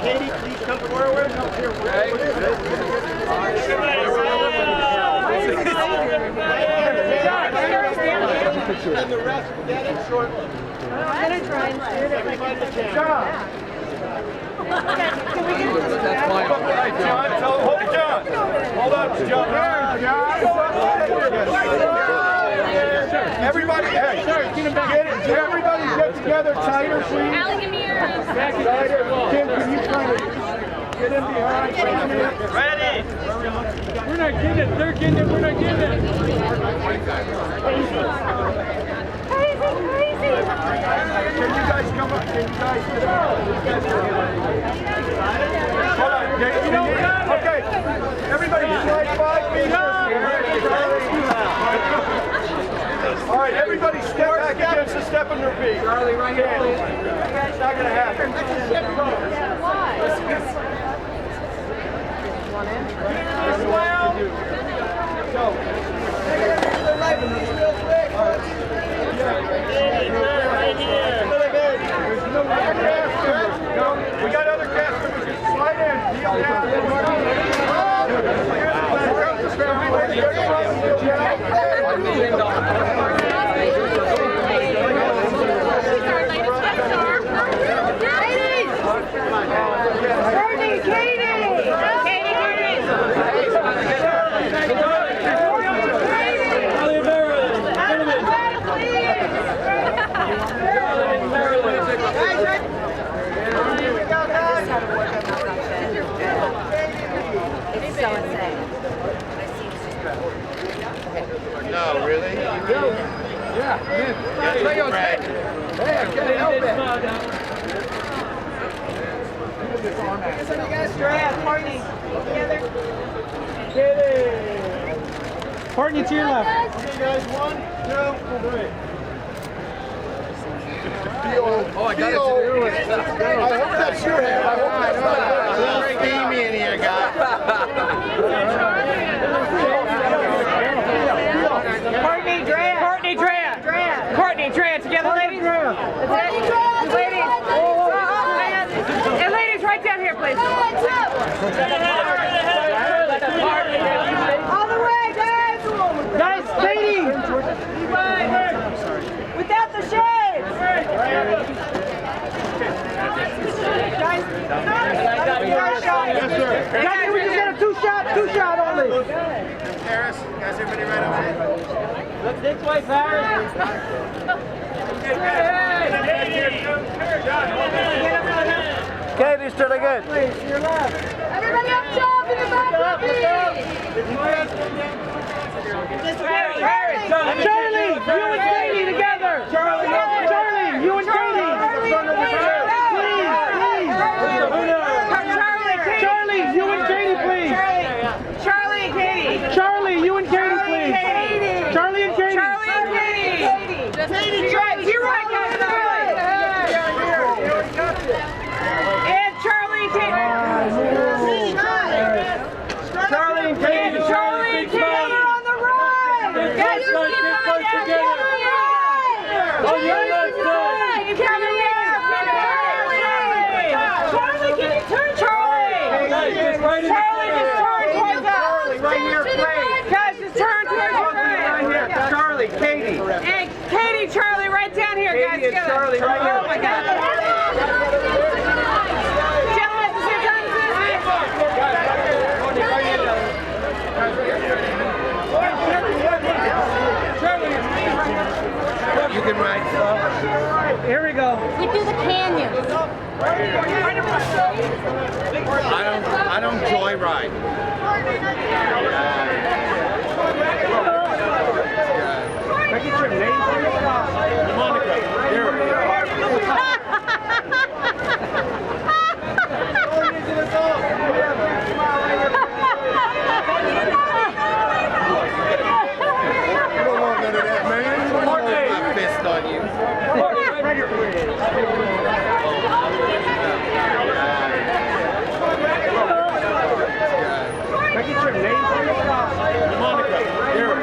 Katey, please come forward. And the rest will get it shortly. I'm going to try and shoot everybody the camera. Can we get this? That's fine. All right, John. Hold it, John. Hold on, John. Everybody, hey, everybody get together tighter, please. Callie, give me your Tighter. Kim, can you kind of get in behind? Ready? We're not getting it. They're getting it. We're not getting it. Crazy. Can you guys come up? Can you guys get up? Hold on. Okay. Everybody slide 5 feet. All right, everybody step back against the step and repeat. Charlie, right here. It's not going to happen. We got other cast members. Slide in. No, really? Yeah. Trejo's back. Hey, I can't help it. You guys, Drea, Courtney, together. Courtney to your left. Okay, guys. 1, 2, 3. Oh, I got it to do it. Let's go. I hope that's your hand. I hope that's not A little steamy in here, guys. Courtney, Drea. Courtney, Drea, together, ladies. Ladies. And ladies, right down here, please. All the way, guys. Guys, Katey. Without the shades. Guys, we just got a two shot only. Harris, guys, everybody right over here? Look this way, Paris. Katey's to the good. Please, to your left. Everybody up top in the back, please. Charlie, you and Katey together. Charlie, you and Katey. Please. Charlie, you and Katey, please. Charlie and Katey. Charlie, you and Katey, please. Charlie and Katey. You're right, guys. And Charlie and Katey. Charlie and Katey. Charlie and Katey on the right. Guys, you keep coming down together. On your left side. You coming down. Charlie, can you turn? Charlie. Guys, just right in Charlie, just turn towards us. Right here, please. Guys, just turn towards us. Right here. Charlie, Katey. And Katey, Charlie, right down here, guys. Katey and Charlie, right here. Oh my God. Gentlemen, at the same time, You can ride. Here we go. We do the canyon. I don't joyride. Can I get your name, please? Monica, here. My fist on you. Can I get your name, please? Monica, here.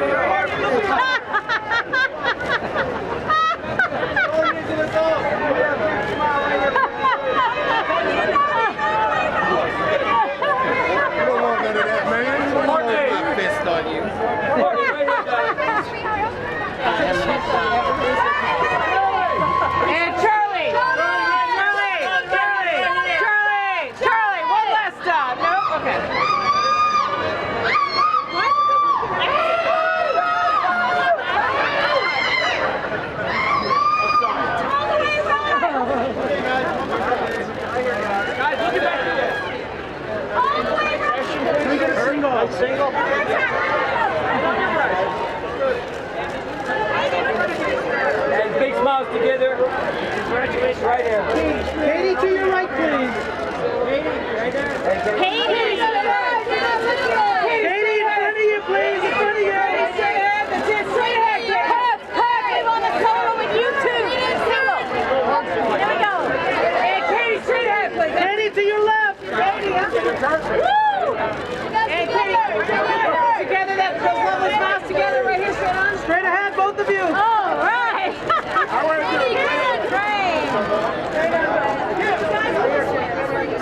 Hey, Katey, together, those lovely smiles together right here, straight on. Straight ahead, both of you. All right.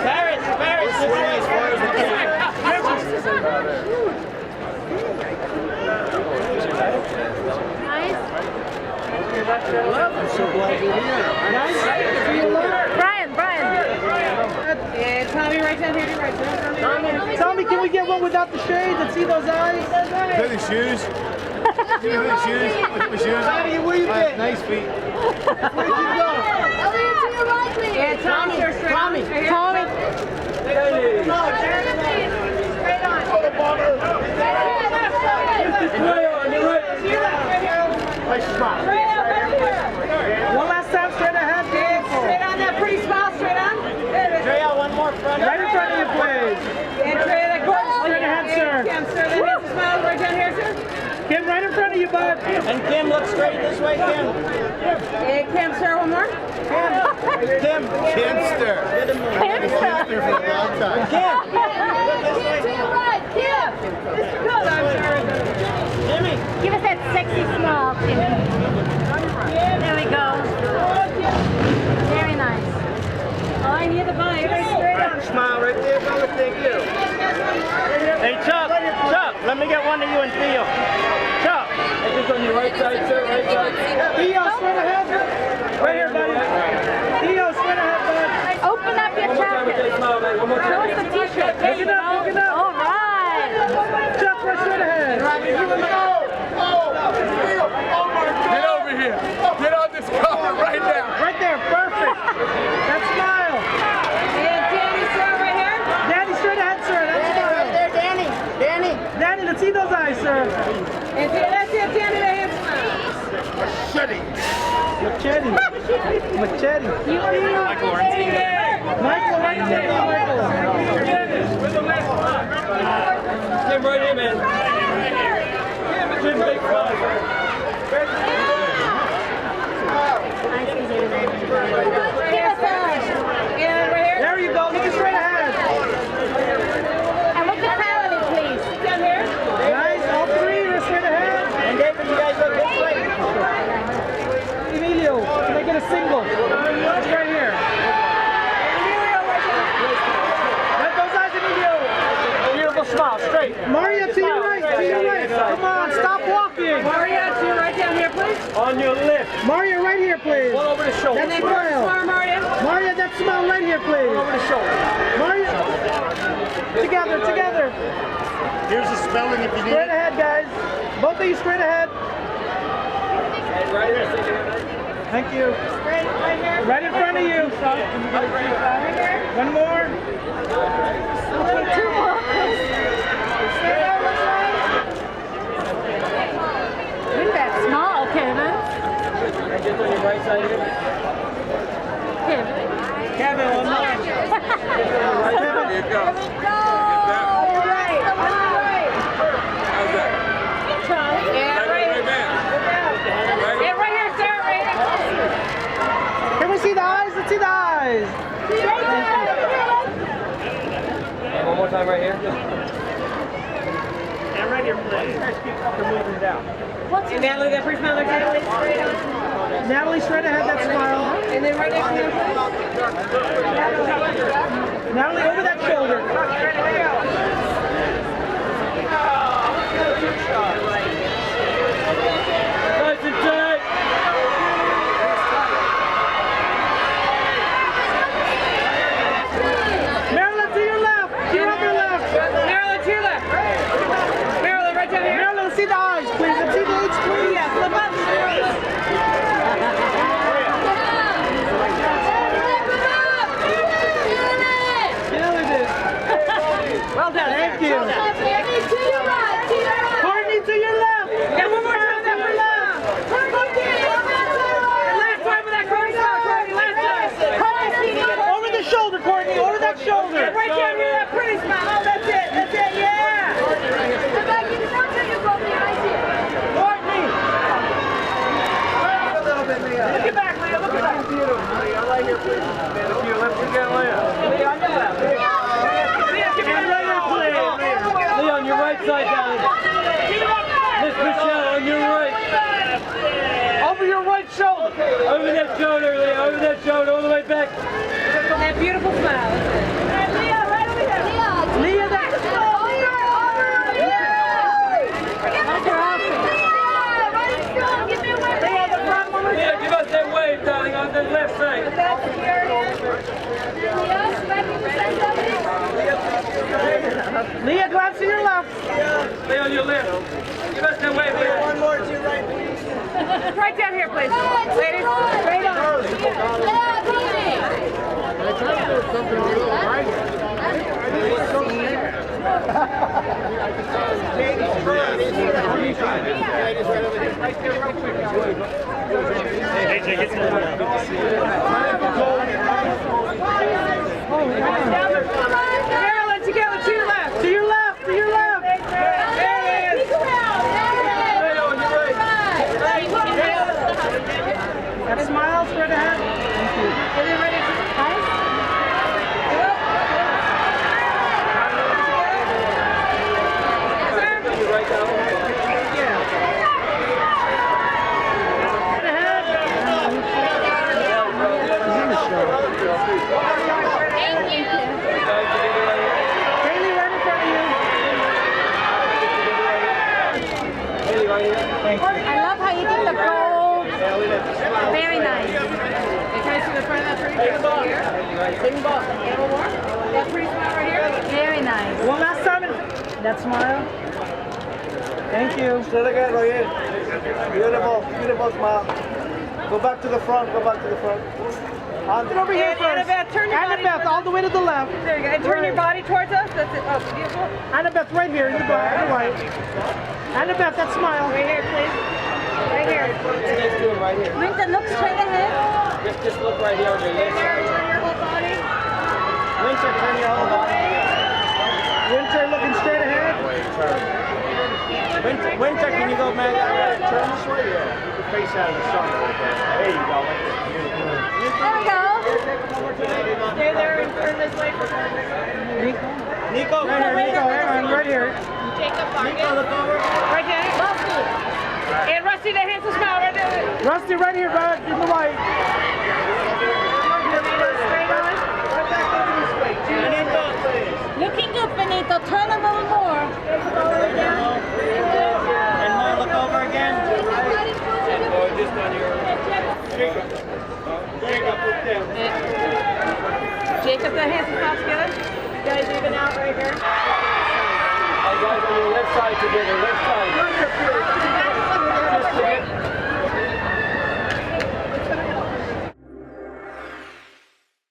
Paris, this way. Nice. I'm so glad you're here. Nice. Brian. Yeah, Tommy, right down here, right there. Tommy, can we get one without the shades and see those eyes? Look at the shoes. Look at the shoes. Look at the shoes. Tommy, where you been? Nice feet. Where'd you go? Elliot, to your right, please. Yeah, Tommy. Tommy. Straight on. Nice smile. One last time, straight ahead. Straight on that pretty smile, straight on. Drea, one more front. Right in front of you, please. And straight that course. Straight ahead, sir. Kim, sir, that has a smile right down here, sir. Kim, right in front of you, bud. And Kim, look straight this way, Kim. Hey, Kim, sir, one more. Kim. Kimster. Kimster for a long time. Kim. To your right, Kim. Jimmy. Give us that sexy smile, Kim. There we go. Very nice. Oh, I hear the vibe. Straight on. Smile right there, brother. Thank you. Hey, Chuck, let me get one of you and Theo. Chuck. Just on your right side, sir, right side. Theo, straight ahead. Right here, buddy. Theo, straight ahead, bud. Open up your jacket. Show us the t-shirt. There you go. Look it up. All right. Chuck, right straight ahead. Get over here. Get on this cover right now. Right there, perfect. That smile. And Danny, sir, right here. Danny, straight ahead, sir. That smile. There, Danny. Danny, let's see those eyes, sir. And that's it, Danny, that hand smile. Machete. Michael, right there, Michael. Tim, right here, man. Tim, big five. And right here. There you go, look straight ahead. And look at Callie, please. Down here. Nice, all three are straight ahead. And David, you guys look this way. Emilio, can I get a single? It's right here. Let those eyes, Emilio. Beautiful smile, straight. Marya, to your right, Come on, stop walking. Marya, to your right down here, please. On your left. Marya, right here, please. One over the shoulder. And then smile, Marya. Marya, that smile right here, please. One over the shoulder. Marya. Together. Here's the spelling if you need Straight it. ahead, guys. Both of you straight ahead. Right here. Thank you. Right in front of you. One more. Two more. Look at that smile, Kevin. Just on your right side here. Kevin, one more. There you go. There we go. Right. How's that? Yeah, right here. Yeah, right here, sir, right here. Can we see the eyes? Let's see the eyes. One more time right here. And right here, please. Guys keep fucking moving down. And Natalie, that pretty smile, Natalie, straight on. Natalie, straight ahead, that smile. And then right next to him, Natalie, over that shoulder. Nice and tight. Marilyn, to your left. To your other left. Marilyn, to your left. Marilyn, right down here. Marilyn, let's see the eyes, please. Let's see the H, please. Yeah, flip up. Killing it. Well done. Thank you. Courtney, to your left. Yeah, one more time, that for love. Last time with that Courtney smile, Courtney, last time. Over the shoulder, Courtney. Over that shoulder. Right down here, that pretty smile. Oh, that's it, yeah. Courtney. Look at back, Leah. Look at back. Leah, I like your please. To your left again, Leah. Leah, on your left. Leah, give that shoulder, Lea. Over that shoulder, all the way back. That beautiful smile. Lea, right over here. Lea, that. Lea, give us that wave, darling, on the left side. Lea, glance to your left. Lea, on your left. Give us that wave, Lea. One more to your right, please. Right down here, please. Ladies, straight on. I tried to do something a little brighter. Marilyn, together to your left. To your left. To your left. There it is. That smile straight ahead. Are you ready to I love how you did the gold. Very nice. Can I see the front of that tree? Here. That pretty smile right here. Very nice. One last time. That smile. Thank you. Straight again, Roger. Beautiful, beautiful smile. Go back to the front, go back to the front. Get over here first. Annabeth, turn your body. Annabeth, all the way to the left. There you go. And turn your body towards us. That's it. Oh, beautiful. Annabeth, right here in the back, on the right. Annabeth, that smile. Right here, please. Right here. Let's do it right here. Winter, look straight ahead. Just look right here on your left side. Turn your whole body. Winter, turn your whole body. Winter, looking straight ahead. Winter, can you go back? Turn this way. Yeah. Face out of the sun. There you go. There we go. Stay there and turn this way for Nico, Right here. Jacob Bargain. Nico, look over. Right there. And Rusty, that handsome smile right there. Rusty, right here, back in the white. Straight on. Right back over this way. Looking good, Benito. Turn a little more. And more, look over again. Just on your... Jacob, that handsome smile together. You guys even out right here. Guys, on your left side together, left side.